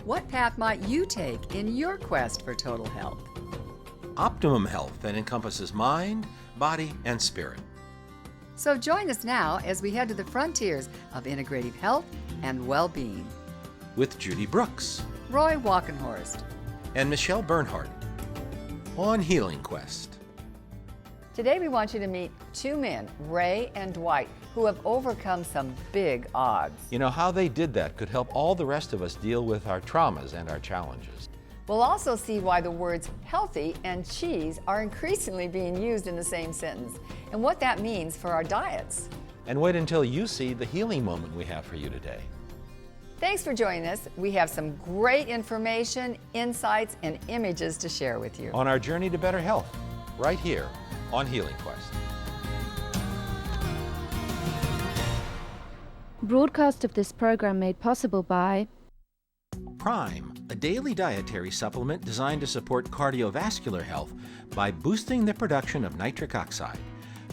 What path might you take in your quest for total health? Optimum health that encompasses mind, body, and spirit. So join us now as we head to the frontiers of integrative health and well-being. With Judy Brooks Roy Walkenhorst. and Michelle Bernhardt on Healing Quest. Today we want you to meet two men, Ray and Dwight, who have overcome some big odds. You know, how they did that could help all the rest of us deal with our traumas and our challenges. We'll also see why the words healthy and cheese are increasingly being used in the same sentence, and what that means for our diets. And wait until you see the healing moment we have for you today. Thanks for joining us. We have some great information, insights, and images to share with you. On our journey to better health, right here on Healing Quest. Broadcast of this program made possible by Prime, a daily dietary supplement designed to support cardiovascular health by boosting the production of nitric oxide.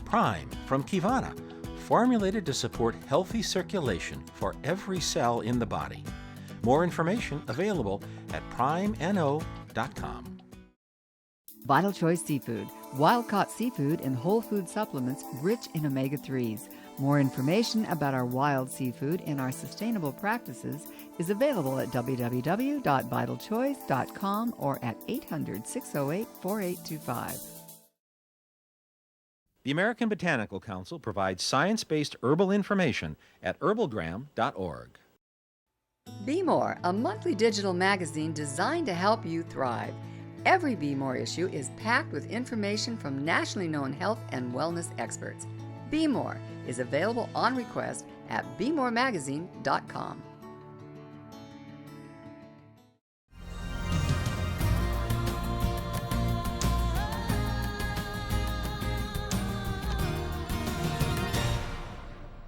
Prime from Kivana, formulated to support healthy circulation for every cell in the body. More information available at primeno.com. Vital Choice Seafood, wild-caught seafood and whole food supplements rich in omega-3s. More information about our wild seafood and our sustainable practices is available at www.vitalchoice.com or at 800-608-4825. The American Botanical Council provides science-based herbal information at herbalgram.org. Be More, a monthly digital magazine designed to help you thrive. Every Be More issue is packed with information from nationally known health and wellness experts. Be More is available on request at BeMoreMagazine.com.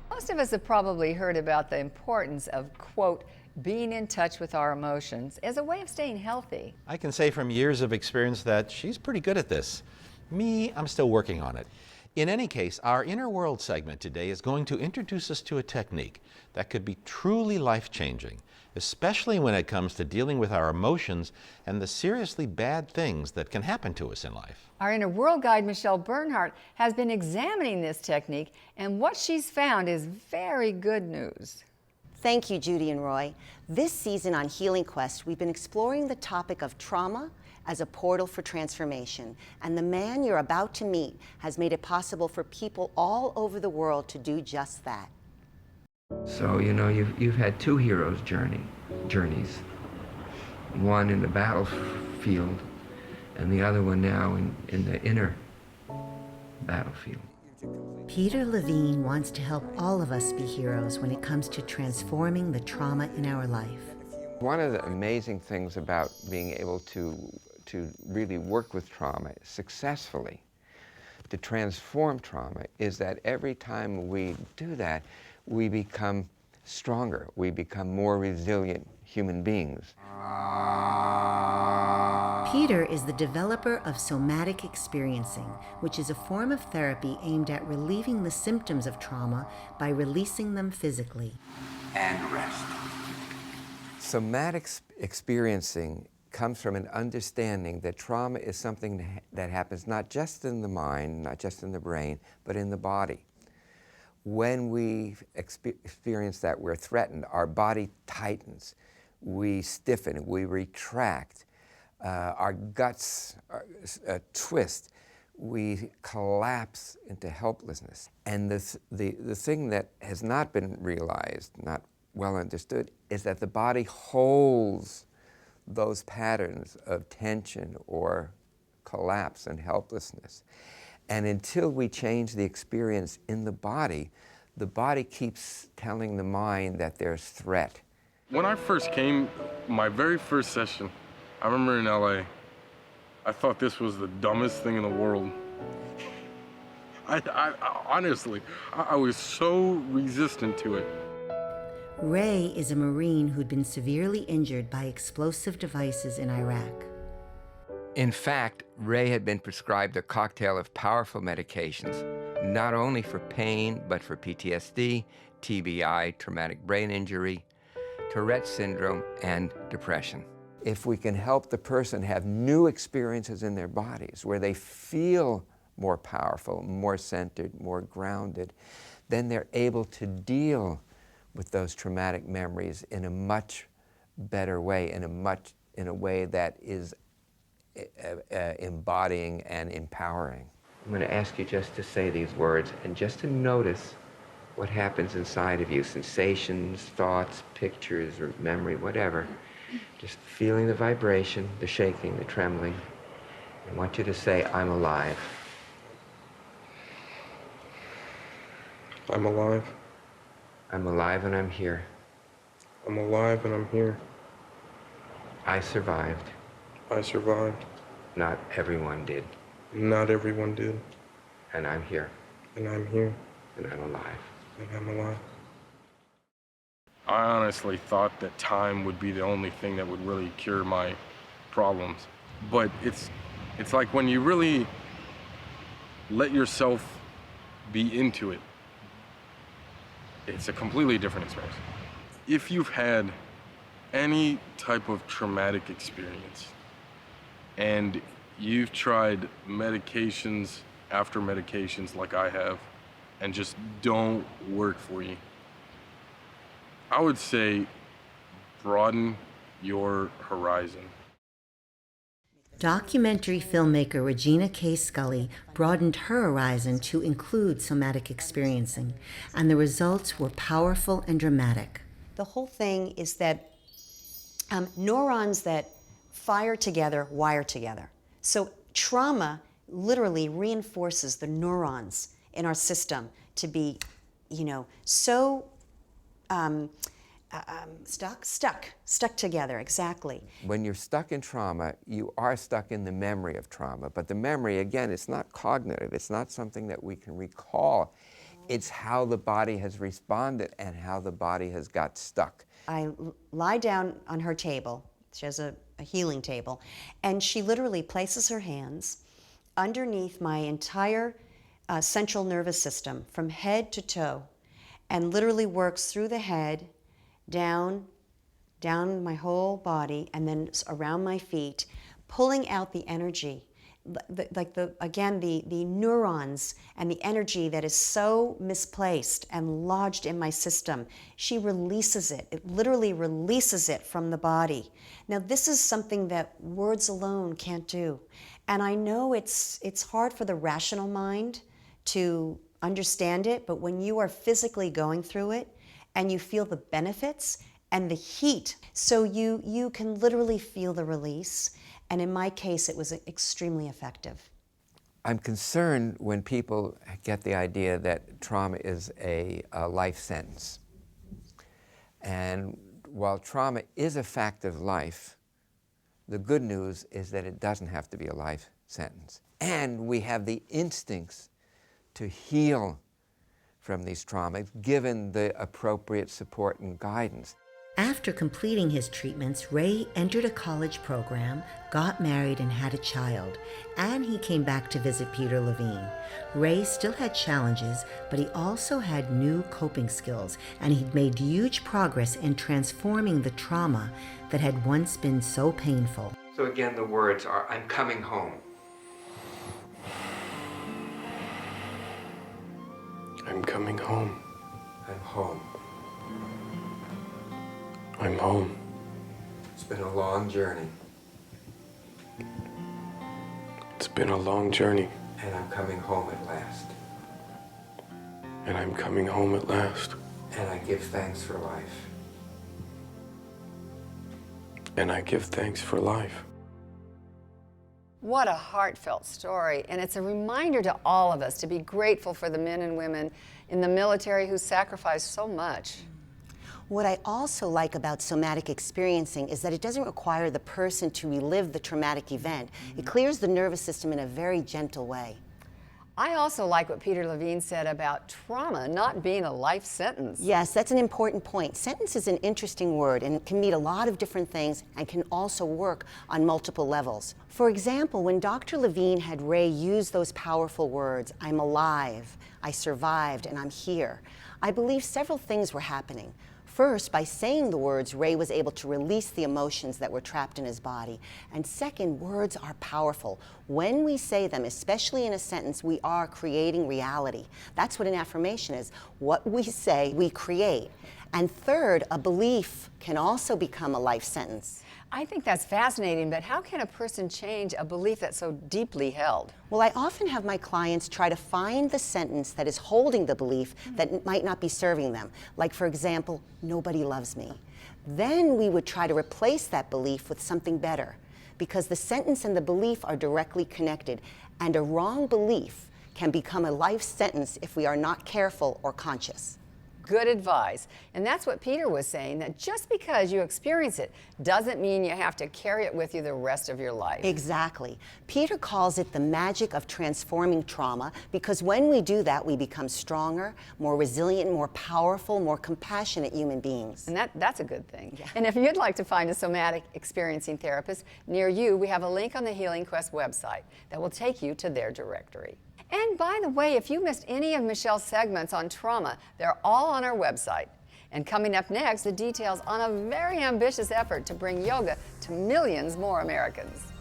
Most of us have probably heard about the importance of, quote, being in touch with our emotions as a way of staying healthy. I can say from years of experience that she's pretty good at this. Me, I'm still working on it. In any case, our Inner World segment today is going to introduce us to a technique that could be truly life-changing, especially when it comes to dealing with our emotions and the seriously bad things that can happen to us in life. Our Inner World guide, Michelle Bernhardt, has been examining this technique, and what she's found is very good news. Thank you, Judy and Roy. This season on Healing Quest, we've been exploring the topic of trauma as a portal for transformation. And the man you're about to meet has made it possible for people all over the world to do just that. So, you know, you've had two heroes' journeys. One in the battlefield and the other one now in the inner battlefield. Peter Levine wants to help all of us be heroes when it comes to transforming the trauma in our life. One of the amazing things about being able to really work with trauma successfully, to transform trauma, is that every time we do that, we become stronger, we become more resilient human beings. Peter is the developer of somatic experiencing, which is a form of therapy aimed at relieving the symptoms of trauma by releasing them physically. And rest. Somatic experiencing comes from an understanding that trauma is something that happens not just in the mind, not just in the brain, but in the body. When we experience that we're threatened, our body tightens, we stiffen, we retract, our guts twist, we collapse into helplessness. And the thing that has not been realized, not well understood, is that the body holds those patterns of tension or collapse and helplessness. And until we change the experience in the body keeps telling the mind that there's threat. When I first came, my very first session, I remember in LA, I thought this was the dumbest thing in the world. I honestly, I was so resistant to it. Ray is a Marine who'd been severely injured by explosive devices in Iraq. In fact, Ray had been prescribed a cocktail of powerful medications, not only for pain, but for PTSD, TBI, traumatic brain injury, Tourette's syndrome, and depression. If we can help the person have new experiences in their bodies where they feel more powerful, more centered, more grounded, then they're able to deal with those traumatic memories in a much better way, in a way that is embodying and empowering. I'm going to ask you just to say these words and just to notice what happens inside of you, sensations, thoughts, pictures, or memory, whatever. Just feeling the vibration, the shaking, the trembling. I want you to say, I'm alive. I'm alive. I'm alive and I'm here. I'm alive and I'm here. I survived. I survived. Not everyone did. Not everyone did. And I'm here. And I'm here. And I'm alive. And I'm alive. I honestly thought that time would be the only thing that would really cure my problems. But it's like when you really let yourself be into it, it's a completely different experience. If you've had any type of traumatic experience and you've tried medications after medications like I have and just don't work for you, I would say broaden your horizon. Documentary filmmaker Regina K. Scully broadened her horizon to include somatic experiencing, and the results were powerful and dramatic. The whole thing is that neurons that fire together wire together. So trauma literally reinforces the neurons in our system to be, so stuck together, exactly. When you're stuck in trauma, you are stuck in the memory of trauma. But the memory, again, it's not cognitive. It's not something that we can recall. It's how the body has responded and how the body has got stuck. I lie down on her table. She has a healing table. And she literally places her hands underneath my entire central nervous system from head to toe and literally works through the head, down my whole body, and then around my feet, pulling out the energy, the neurons and the energy that is so misplaced and lodged in my system. She releases it. It literally releases it from the body. Now, this is something that words alone can't do. And I know it's hard for the rational mind to understand it, but when you are physically going through it and you feel the benefits and the heat, so you can literally feel the release. And in my case, it was extremely effective. I'm concerned when people get the idea that trauma is a life sentence. And while trauma is a fact of life, the good news is that it doesn't have to be a life sentence. And we have the instincts to heal from these traumas, given the appropriate support and guidance. After completing his treatments, Ray entered a college program, got married, and had a child, and he came back to visit Peter Levine. Ray still had challenges, but he also had new coping skills, and he'd made huge progress in transforming the trauma that had once been so painful. So again, the words are, I'm coming home. I'm coming home. I'm home. I'm home. It's been a long journey. It's been a long journey. And I'm coming home at last. And I'm coming home at last. And I give thanks for life. And I give thanks for life. What a heartfelt story, and it's a reminder to all of us to be grateful for the men and women in the military who sacrificed so much. What I also like about somatic experiencing is that it doesn't require the person to relive the traumatic event. It clears the nervous system in a very gentle way. I also like what Peter Levine said about trauma not being a life sentence. Yes, that's an important point. Sentence is an interesting word, and it can mean a lot of different things and can also work on multiple levels. For example, when Dr. Levine had Ray use those powerful words, I'm alive, I survived, and I'm here, I believe several things were happening. First, by saying the words, Ray was able to release the emotions that were trapped in his body. And second, words are powerful. When we say them, especially in a sentence, we are creating reality. That's what an affirmation is. What we say, we create. And third, a belief can also become a life sentence. I think that's fascinating, but how can a person change a belief that's so deeply held? Well, I often have my clients try to find the sentence that is holding the belief that might not be serving them. Like, for example, nobody loves me. Then we would try to replace that belief with something better, because the sentence and the belief are directly connected, and a wrong belief can become a life sentence if we are not careful or conscious. Good advice. And that's what Peter was saying, that just because you experience it doesn't mean you have to carry it with you the rest of your life. Exactly. Peter calls it the magic of transforming trauma, because when we do that, we become stronger, more resilient, more powerful, more compassionate human beings. And that's a good thing. Yeah. And if you'd like to find a somatic experiencing therapist near you, we have a link on the Healing Quest website that will take you to their directory. And by the way, if you missed any of Michelle's segments on trauma, they're all on our website. And coming up next, the details on a very ambitious effort to bring yoga to millions more Americans.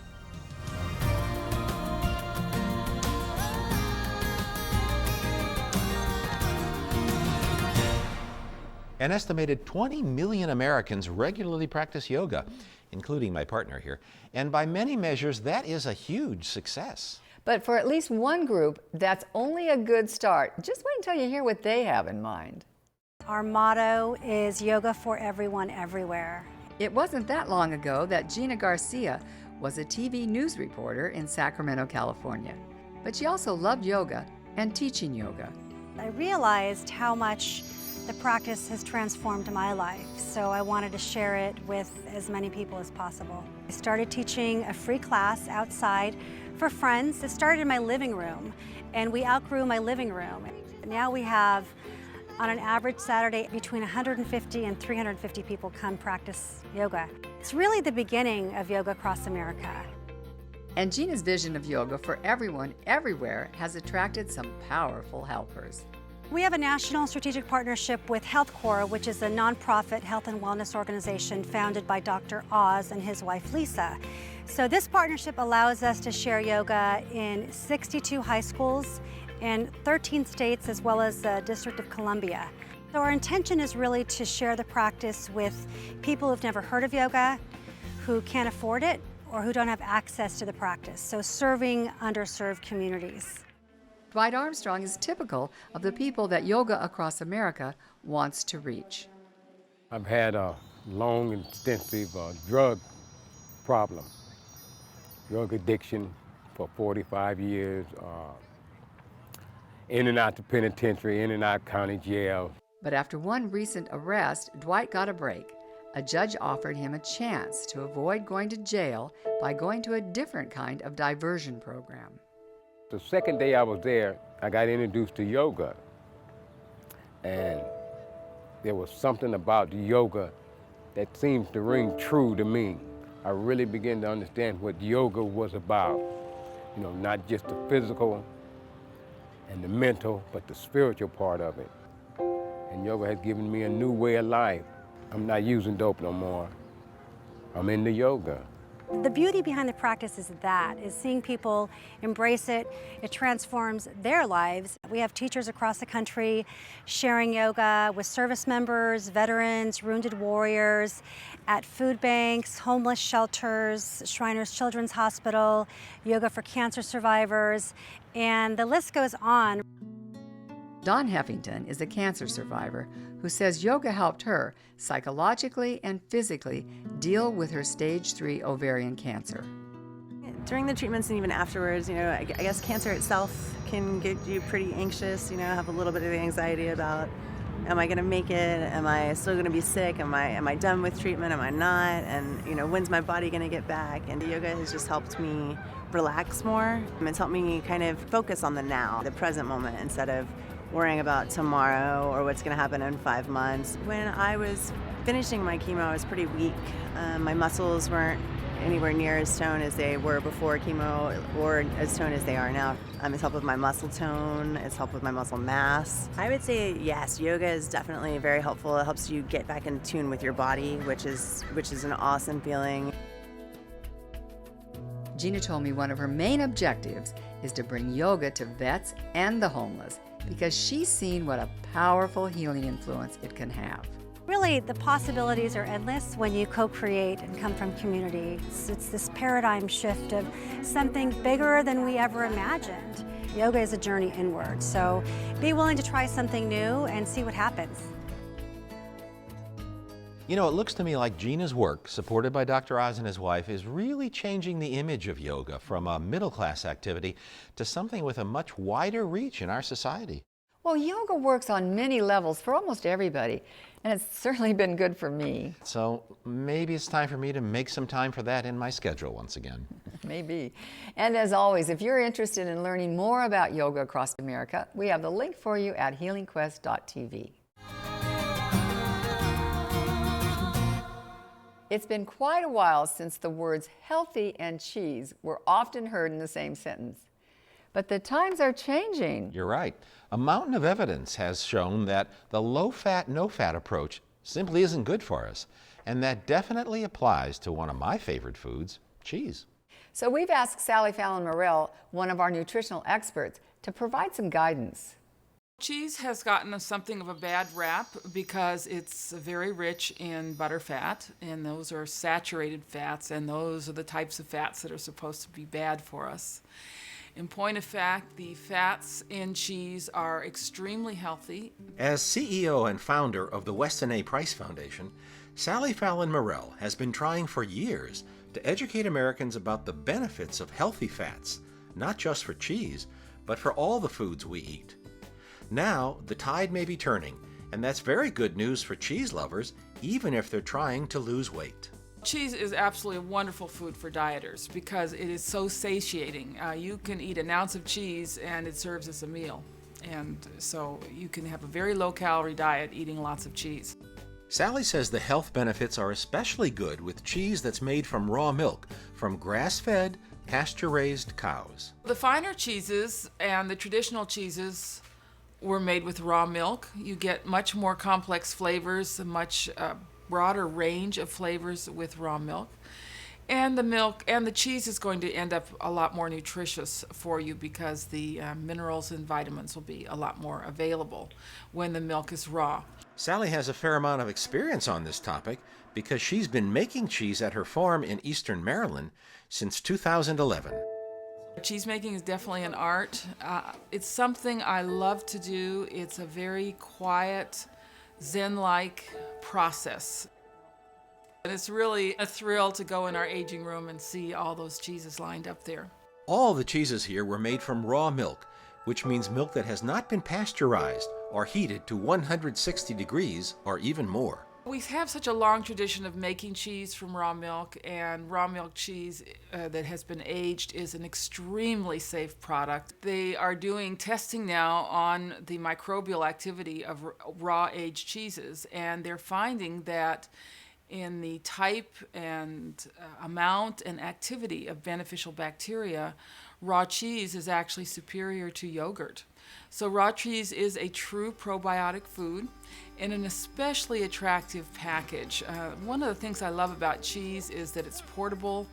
An estimated 20 million Americans regularly practice yoga, including my partner here. And by many measures, that is a huge success. But for at least one group, that's only a good start. Just wait until you hear what they have in mind. Our motto is yoga for everyone, everywhere. It wasn't that long ago that Gina Garcia was a TV news reporter in Sacramento, California. But she also loved yoga and teaching yoga. I realized how much the practice has transformed my life, so I wanted to share it with as many people as possible. I started teaching a free class outside for friends. It started in my living room, and we outgrew my living room. Now we have, on an average Saturday, between 150 and 350 people come practice yoga. It's really the beginning of yoga across America. And Gina's vision of yoga for everyone, everywhere, has attracted some powerful helpers. We have a national strategic partnership with Health Corps, which is a nonprofit health and wellness organization founded by Dr. Oz and his wife Lisa. So this partnership allows us to share yoga in 62 high schools in 13 states, as well as the District of Columbia. So our intention is really to share the practice with people who've never heard of yoga, who can't afford it, or who don't have access to the practice. So serving underserved communities. Dwight Armstrong is typical of the people that yoga across America wants to reach. I've had a long and extensive drug problem, drug addiction for 45 years, in and out the penitentiary, in and out county jail. But after one recent arrest, Dwight got a break. A judge offered him a chance to avoid going to jail by going to a different kind of diversion program. The second day I was there, I got introduced to yoga. And there was something about yoga that seems to ring true to me. I really began to understand what yoga was about. You know, not just the physical and the mental, but the spiritual part of it. And yoga has given me a new way of life. I'm not using dope no more. I'm into yoga. The beauty behind the practice is seeing people embrace it. It transforms their lives. We have teachers across the country sharing yoga with service members, veterans, wounded warriors, at food banks, homeless shelters, Shriners Children's Hospital, yoga for cancer survivors, and the list goes on. Dawn Heffington is a cancer survivor who says yoga helped her psychologically and physically deal with her stage 3 ovarian cancer. During the treatments and even afterwards, I guess cancer itself can get you pretty anxious, have a little bit of anxiety about, am I gonna make it? Am I still gonna be sick? Am I done with treatment? Am I not? And when's my body gonna get back? And yoga has just helped me relax more. It's helped me kind of focus on the now, the present moment, instead of worrying about tomorrow or what's going to happen in 5 months. When I was finishing my chemo, I was pretty weak. My muscles weren't anywhere near as toned as they were before chemo or as toned as they are now. It's helped with my muscle tone, it's helped with my muscle mass. I would say yes, yoga is definitely very helpful. It helps you get back in tune with your body, which is an awesome feeling. Gina told me one of her main objectives is to bring yoga to vets and the homeless because she's seen what a powerful healing influence it can have. Really, the possibilities are endless when you co-create and come from community. It's this paradigm shift of something bigger than we ever imagined. Yoga is a journey inward, so be willing to try something new and see what happens. You know, it looks to me like Gina's work, supported by Dr. Oz and his wife, is really changing the image of yoga from a middle-class activity to something with a much wider reach in our society. Well, yoga works on many levels for almost everybody, and it's certainly been good for me. So maybe it's time for me to make some time for that in my schedule once again. Maybe. And as always, if you're interested in learning more about yoga across America, we have the link for you at healingquest.tv. It's been quite a while since the words healthy and cheese were often heard in the same sentence. But the times are changing. You're right. A mountain of evidence has shown that the low-fat, no-fat approach simply isn't good for us. And that definitely applies to one of my favorite foods, cheese. So we've asked Sally Fallon Morell, one of our nutritional experts, to provide some guidance. Cheese has gotten something of a bad rap because it's very rich in butterfat, and those are saturated fats, and those are the types of fats that are supposed to be bad for us. In point of fact, the fats in cheese are extremely healthy. As CEO and founder of the Weston A. Price Foundation, Sally Fallon Morell has been trying for years to educate Americans about the benefits of healthy fats, not just for cheese, but for all the foods we eat. Now, the tide may be turning, and that's very good news for cheese lovers, even if they're trying to lose weight. Cheese is absolutely a wonderful food for dieters because it is so satiating. You can eat an ounce of cheese and it serves as a meal. And so you can have a very low-calorie diet eating lots of cheese. Sally says the health benefits are especially good with cheese that's made from raw milk, from grass-fed, pasture-raised cows. The finer cheeses and the traditional cheeses were made with raw milk. You get much more complex flavors, a much broader range of flavors with raw milk. And the milk and the cheese is going to end up a lot more nutritious for you because the minerals and vitamins will be a lot more available when the milk is raw. Sally has a fair amount of experience on this topic because she's been making cheese at her farm in eastern Maryland since 2011. Cheese making is definitely an art. It's something I love to do. It's a very quiet, Zen-like process. And it's really a thrill to go in our aging room and see all those cheeses lined up there. All the cheeses here were made from raw milk, which means milk that has not been pasteurized or heated to 160 degrees or even more. We have such a long tradition of making cheese from raw milk, and raw milk cheese that has been aged is an extremely safe product. They are doing testing now on the microbial activity of raw aged cheeses, and they're finding that in the type and amount and activity of beneficial bacteria, raw cheese is actually superior to yogurt. So raw cheese is a true probiotic food in an especially attractive package. One of the things I love about cheese is that it's portable.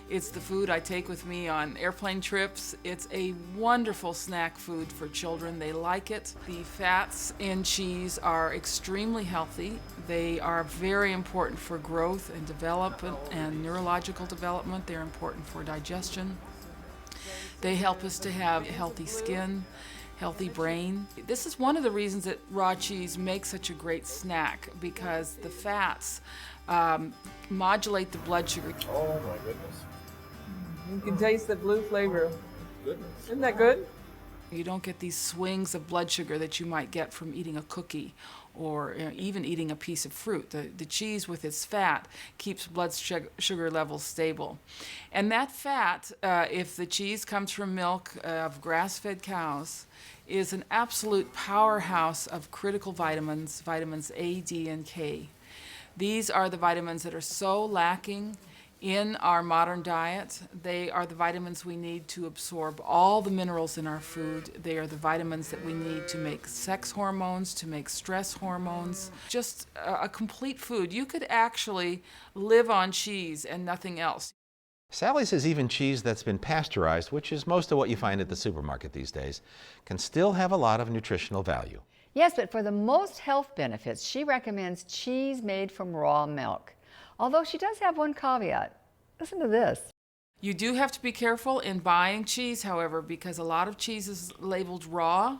It's the food I take with me on airplane trips. It's a wonderful snack food for children. They like it. The fats in cheese are extremely healthy. They are very important for growth and development and neurological development. They're important for digestion. They help us to have healthy skin, healthy brain. This is one of the reasons that raw cheese makes such a great snack, because the fats modulate the blood sugar. Oh my goodness. You can taste the blue flavor. Goodness. Isn't that good? You don't get these swings of blood sugar that you might get from eating a cookie or even eating a piece of fruit. The cheese with its fat keeps blood sugar levels stable. And that fat, if the cheese comes from milk of grass-fed cows, is an absolute powerhouse of critical vitamins, vitamins A, D, and K. These are the vitamins that are so lacking in our modern diet. They are the vitamins we need to absorb all the minerals in our food. They are the vitamins that we need to make sex hormones, to make stress hormones. Just a complete food. You could actually live on cheese and nothing else. Sally says even cheese that's been pasteurized, which is most of what you find at the supermarket these days, can still have a lot of nutritional value. Yes, but for the most health benefits, she recommends cheese made from raw milk. Although she does have one caveat. Listen to this. You do have to be careful in buying cheese, however, because a lot of cheese is labeled raw.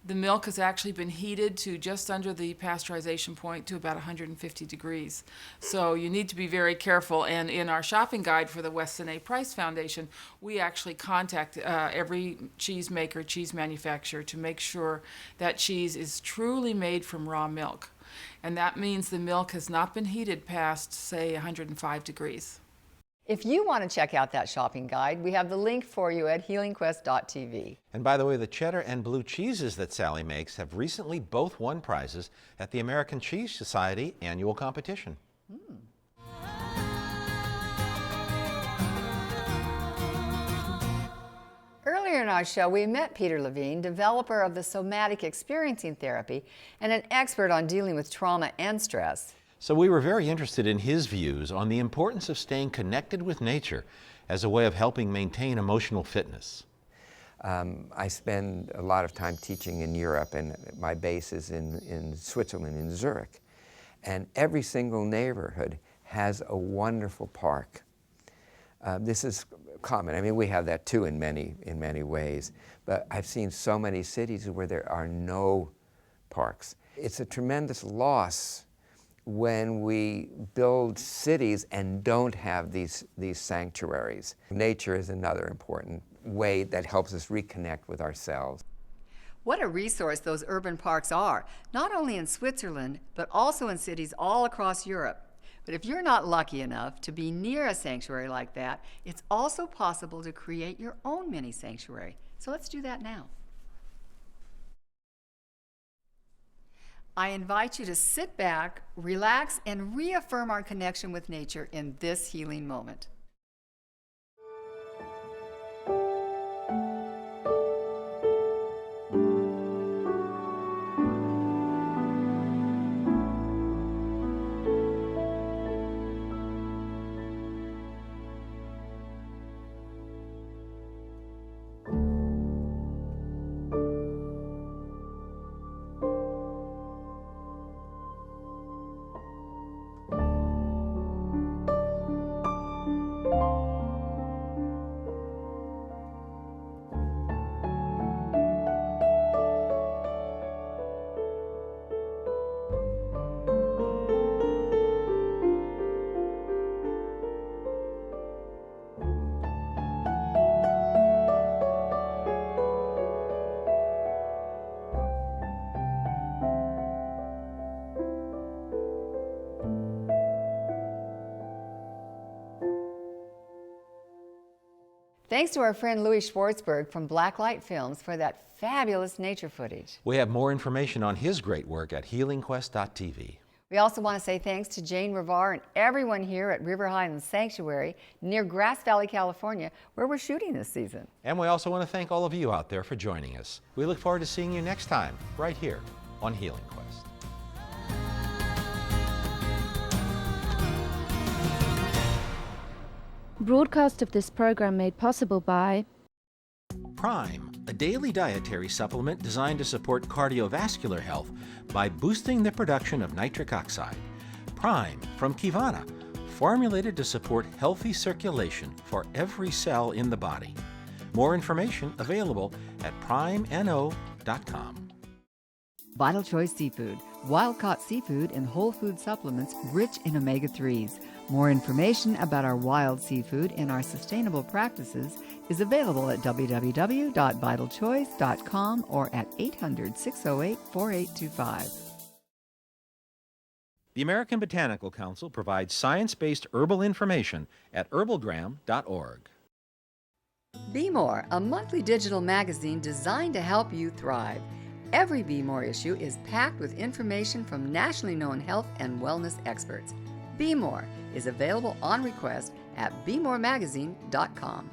The milk has actually been heated to just under the pasteurization point to about 150 degrees. So you need to be very careful. And in our shopping guide for the Weston A. Price Foundation, we actually contact every cheese maker, cheese manufacturer to make sure that cheese is truly made from raw milk. And that means the milk has not been heated past, say, 105 degrees. If you want to check out that shopping guide, we have the link for you at healingquest.tv. And by the way, the cheddar and blue cheeses that Sally makes have recently both won prizes at the American Cheese Society annual competition. Earlier in our show, we met Peter Levine, developer of the somatic experiencing therapy and an expert on dealing with trauma and stress. So we were very interested in his views on the importance of staying connected with nature as a way of helping maintain emotional fitness. I spend a lot of time teaching in Europe, and my base is in Switzerland, in Zurich. And every single neighborhood has a wonderful park. This is common. I mean, we have that too in many ways. But I've seen so many cities where there are no parks. It's a tremendous loss when we build cities and don't have these sanctuaries. Nature is another important way that helps us reconnect with ourselves. What a resource those urban parks are, not only in Switzerland, but also in cities all across Europe. But if you're not lucky enough to be near a sanctuary like that, it's also possible to create your own mini sanctuary. So let's do that now. I invite you to sit back, relax, and reaffirm our connection with nature in this healing moment. Thanks to our friend Louis Schwartzberg from Blacklight Films for that fabulous nature footage. We have more information on his great work at healingquest.tv. We also want to say thanks to Jane Rivar and everyone here at River Highlands Sanctuary near Grass Valley, California, where we're shooting this season. And we also want to thank all of you out there for joining us. We look forward to seeing you next time, right here on Healing Quest. Broadcast of this program made possible by Prime, a daily dietary supplement designed to support cardiovascular health by boosting the production of nitric oxide. Prime from Kivana, formulated to support healthy circulation for every cell in the body. More information available at primeno.com. Vital Choice Seafood, wild-caught seafood and whole food supplements rich in omega-3s. More information about our wild seafood and our sustainable practices is available at www.vitalchoice.com or at 800-608-4825. The American Botanical Council provides science-based herbal information at herbalgram.org. Be More, a monthly digital magazine designed to help you thrive. Every Be More issue is packed with information from nationally known health and wellness experts. Be More is available on request at BeMoreMagazine.com.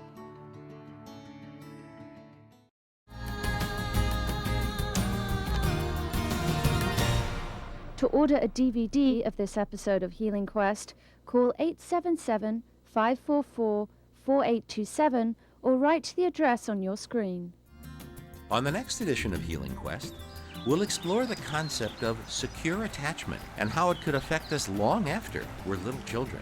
To order a DVD of this episode of Healing Quest, call 877-544-4827 or write the address on your screen. On the next edition of Healing Quest, we'll explore the concept of secure attachment and how it could affect us long after we're little children.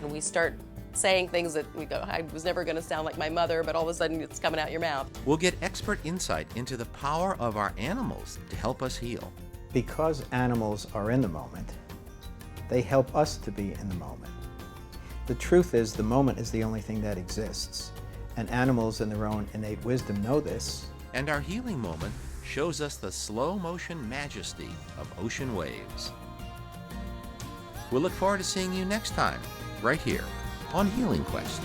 And we start saying things that we go, I was never going to sound like my mother, but all of a sudden it's coming out your mouth. We'll get expert insight into the power of our animals to help us heal. Because animals are in the moment, they help us to be in the moment. The truth is, the moment is the only thing that exists, and animals in their own innate wisdom know this. And our healing moment shows us the slow motion majesty of ocean waves. We'll look forward to seeing you next time, right here on Healing Quest.